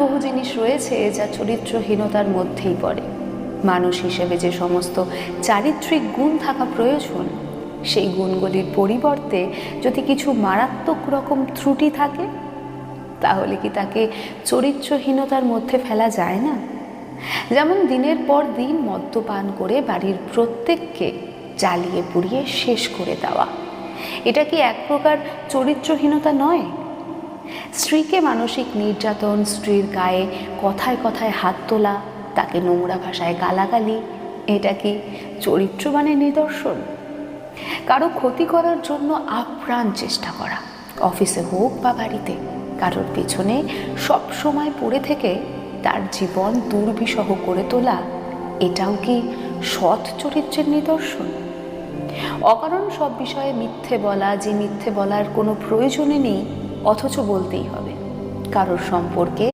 বহু জিনিস রয়েছে যা চরিত্রহীনতার মধ্যেই পড়ে। মানুষ হিসেবে যে সমস্ত চারিত্রিক গুণ থাকা প্রয়োজন, সেই গুণগুলির পরিবর্তে যদি কিছু মারাত্মক রকম ত্রুটি থাকে, তাহলে কি তাকে চরিত্রহীনতার মধ্যে ফেলা যায় না? যেমন দিনের পর দিন মদ্যপান করে বাড়ির প্রত্যেককে জ্বালিয়ে পুড়িয়ে শেষ করে দেওয়া, এটা কি এক প্রকার চরিত্রহীনতা নয়? স্ত্রীকে মানসিক নির্যাতন, স্ত্রীর গায়ে কথায় কথায় হাত তোলা, তাকে নোংরা ভাষায় গালাগালি, এটা কি চরিত্রবানের নিদর্শন? কারো ক্ষতি করার জন্য আপ্রাণ চেষ্টা করা, অফিসে হোক বা বাড়িতে, কারোর পেছনে সব সময় পড়ে থেকে তার জীবন দুর্বিষহ করে তোলা, এটাও কি সৎ চরিত্রের নিদর্শন? অকারণ সব বিষয়ে মিথ্যে বলা, যে মিথ্যে বলার কোনো প্রয়োজনই নেই, অথচ বলতেই হবে। কারোর সম্পর্কে